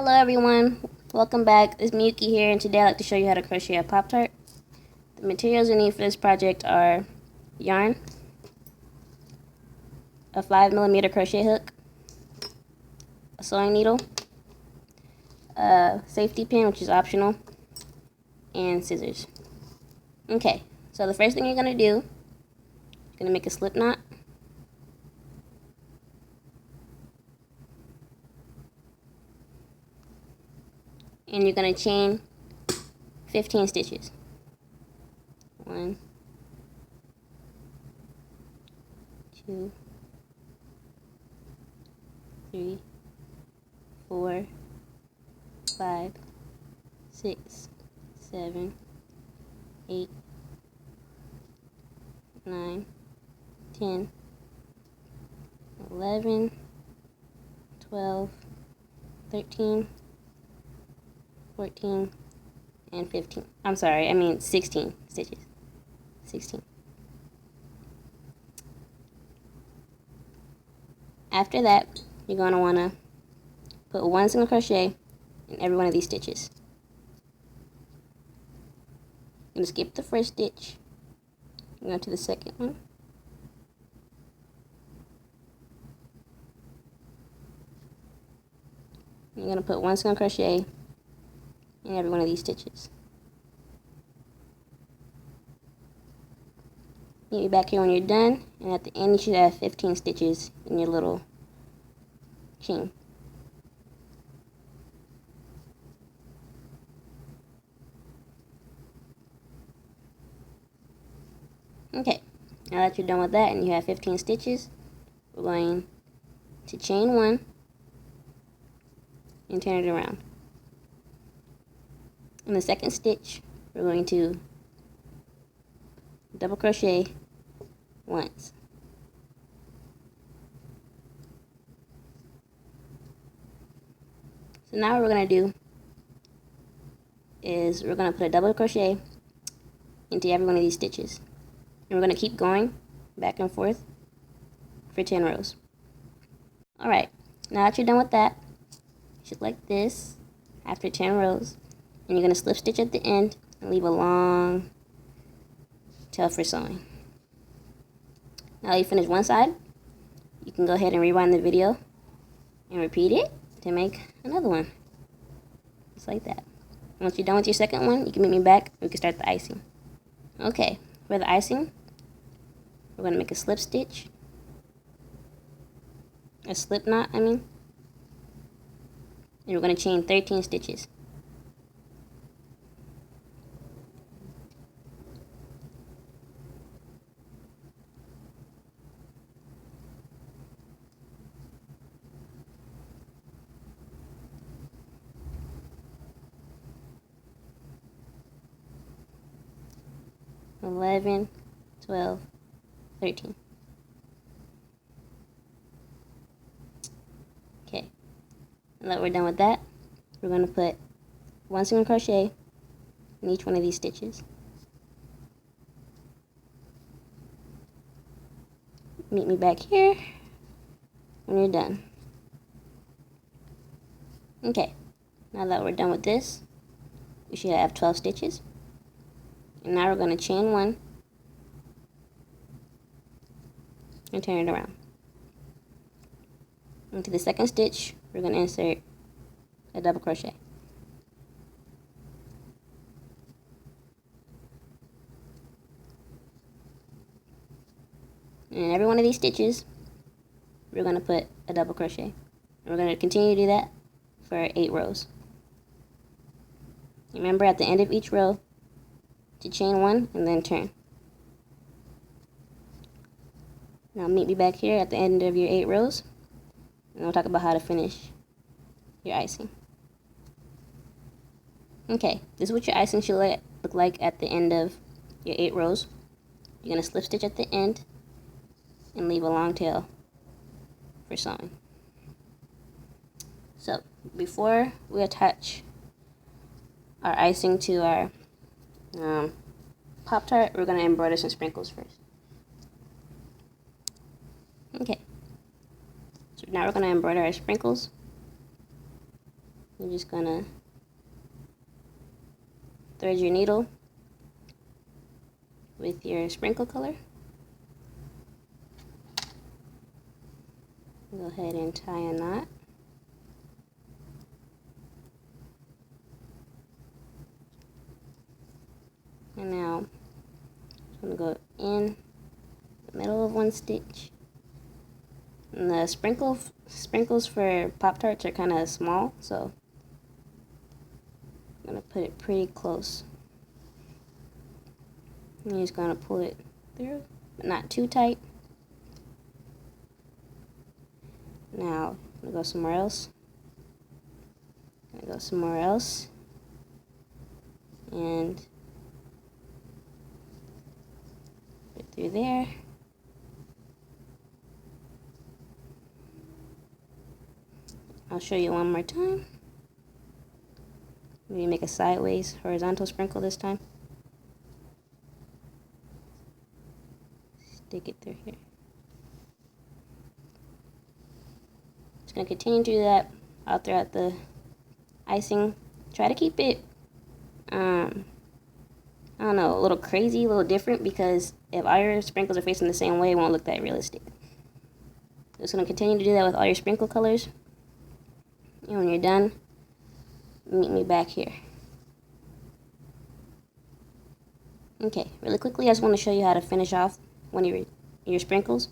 Hello everyone, welcome back. It's Miyuki here, and today I'd like to show you how to crochet a Pop-Tart. The materials you need for this project are yarn, a 5mm crochet hook, a sewing needle, a safety pin which is optional, and scissors. Okay, so the first thing you're going to do, you're going to make a slip knot. And you're going to chain 15 stitches. 1, 2, 3, 4, 5, 6, 7, 8, 9, 10, 11, 12, 13, 14, and 15. I'm sorry, I mean 16 stitches. 16. After that, you're going to want to put one single crochet in every one of these stitches. You're going to skip the first stitch, go to the second one, you're going to put one single crochet in every one of these stitches. Meet me back here when you're done, and at the end you should have 15 stitches in your little chain. Okay, now that you're done with that and you have 15 stitches, we're going to chain one and turn it around. In the second stitch, we're going to double crochet once. So now what we're going to do is we're going to put a double crochet into every one of these stitches. And we're going to keep going back and forth for 10 rows. Alright, now that you're done with that, you should like this after 10 rows. And you're going to slip stitch at the end and leave a long tail for sewing. Now that you finish one side, you can go ahead and rewind the video and repeat it to make another one. Just like that. Once you're done with your second one, you can meet me back and we can start the icing. Okay, for the icing, we're going to make a slip stitch. A slip knot, I mean. And we're going to chain 13 stitches. $11, $12, $13. Okay, now that we're done with that, we're going to put one single crochet in each one of these stitches. Meet me back here when you're done. Okay, now that we're done with this, we should have 12 stitches. And now we're going to chain one and turn it around. Into the second stitch, we're going to insert a double crochet. And in every one of these stitches, we're going to put a double crochet. And we're going to continue to do that for 8 rows. Remember, at the end of each row, to chain one and then turn. Now meet me back here at the end of your 8 rows, and we'll talk about how to finish your icing. Okay, this is what your icing should look like at the end of your 8 rows. You're going to slip stitch at the end and leave a long tail for sewing. So before we attach our icing to our Pop-Tart, we're going to embroider some sprinkles first. Okay, so now we're going to embroider our sprinkles. You're just gonna thread your needle with your sprinkle color. Go ahead and tie a knot. And now I'm going to go in the middle of one stitch. And the sprinkles for Pop-Tarts are kind of small, so I'm going to put it pretty close. And you're just going to pull it through, but not too tight. Now, I'm going to go somewhere else. I'm going to go somewhere else. And put it through there. I'll show you one more time. Maybe make a sideways horizontal sprinkle this time. Stick it through here. Just going to continue to do that all throughout the icing. Try to keep it, I don't know, a little crazy, a little different, because if all your sprinkles are facing the same way, it won't look that realistic. Just going to continue to do that with all your sprinkle colors. And when you're done, meet me back here. Okay, really quickly, I just want to show you how to finish off one of your sprinkles.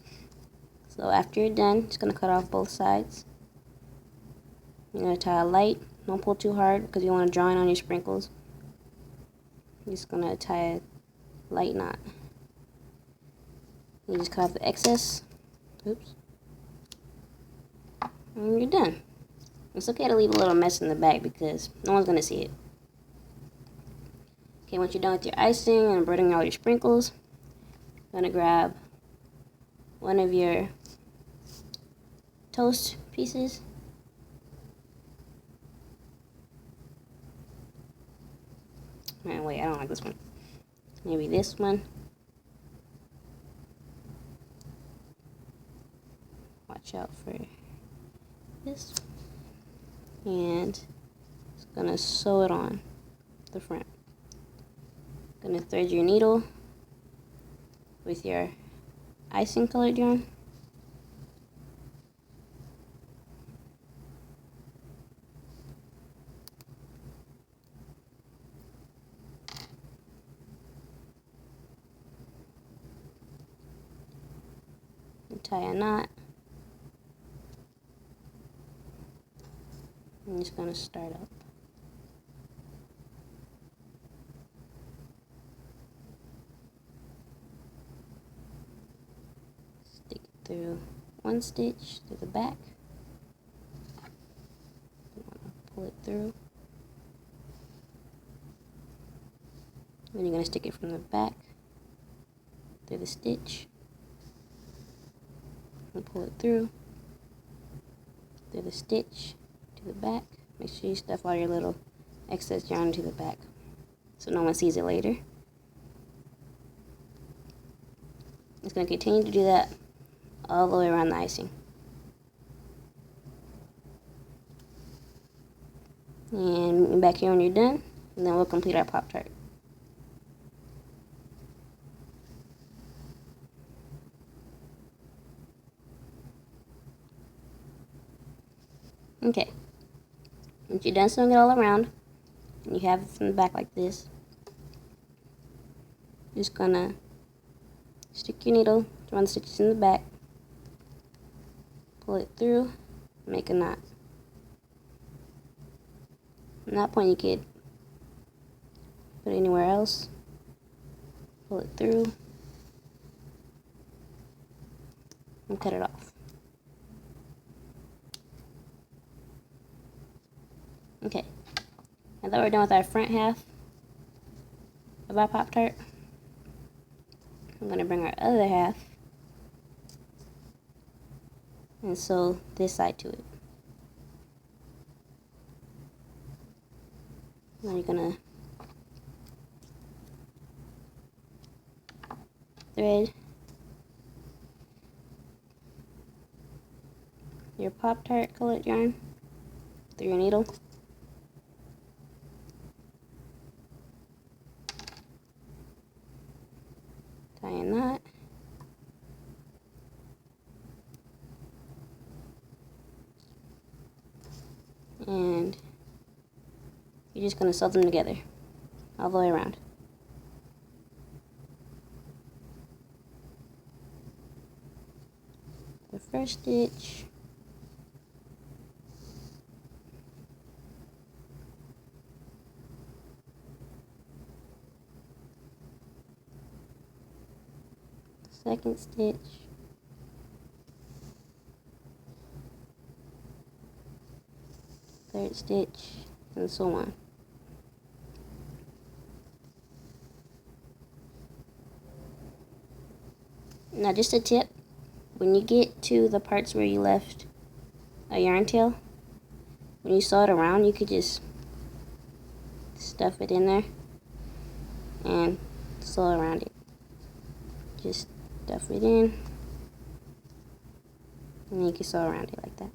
So after you're done, just going to cut off both sides. You're going to tie a light. Don't pull too hard because you want to draw in on your sprinkles. You're just going to tie a light knot. You just cut off the excess. Oops. And you're done. It's okay to leave a little mess in the back because no one's going to see it. Okay, once you're done with your icing and embroidering all your sprinkles, you're going to grab one of your toast pieces. Man, wait, I don't like this one. Maybe this one. Watch out for this. And just gonna sew it on the front. Gonna thread your needle with your icing colored yarn. And tie a knot. I'm just gonna start up. Stick it through one stitch through the back. Pull it through. Then you're gonna stick it from the back through the stitch. And pull it through the stitch to the back. Make sure you stuff all your little excess yarn to the back so no one sees it later. It's going to continue to do that all the way around the icing. And meet me back here when you're done, and then we'll complete our Pop-Tart. Okay, once you're done sewing it all around, and you have it from the back like this, you're just gonna stick your needle through the stitches in the back, pull it through, make a knot. From that point, you could put it anywhere else, pull it through, and cut it off. Okay, now that we're done with our front half of our Pop-Tart, I'm going to bring our other half and sew this side to it. Now you're going to thread your Pop-Tart colored yarn through your needle. and you're just going to sew them together all the way around. The first stitch, second stitch, third stitch, and so on. Now just a tip, when you get to the parts where you left a yarn tail, when you sew it around, you could just stuff it in there and sew around it. Just stuff it in, and then you can sew around it like that.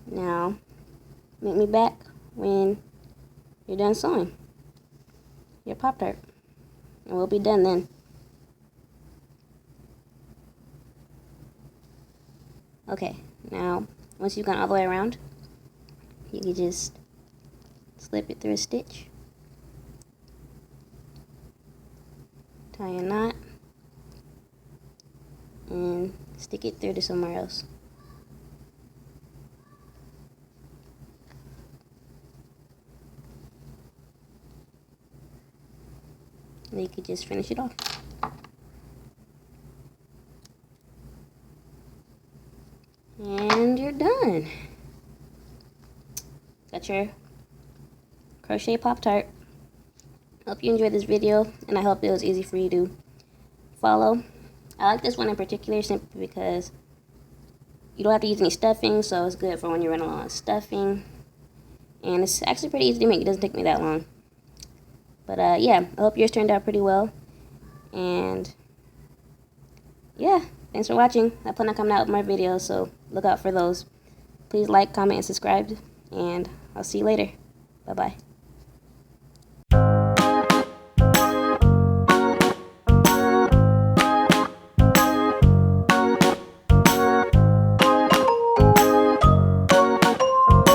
Now, meet me back when you're done sewing your Pop-Tart, and we'll be done then. Okay, now once you've gone all the way around, you can just slip it through a stitch, tie a knot, and stick it through to somewhere else. And you can just finish it off. And you're done. Got your crochet Pop-Tart. Hope you enjoyed this video, and I hope it was easy for you to follow. I like this one in particular simply because you don't have to use any stuffing, so it's good for when you run along on stuffing. And it's actually pretty easy to make. It doesn't take me that long. But yeah, I hope yours turned out pretty well. And yeah, thanks for watching. I plan on coming out with more videos, so look out for those. Please like, comment, and subscribe, and I'll see you later. Bye-bye.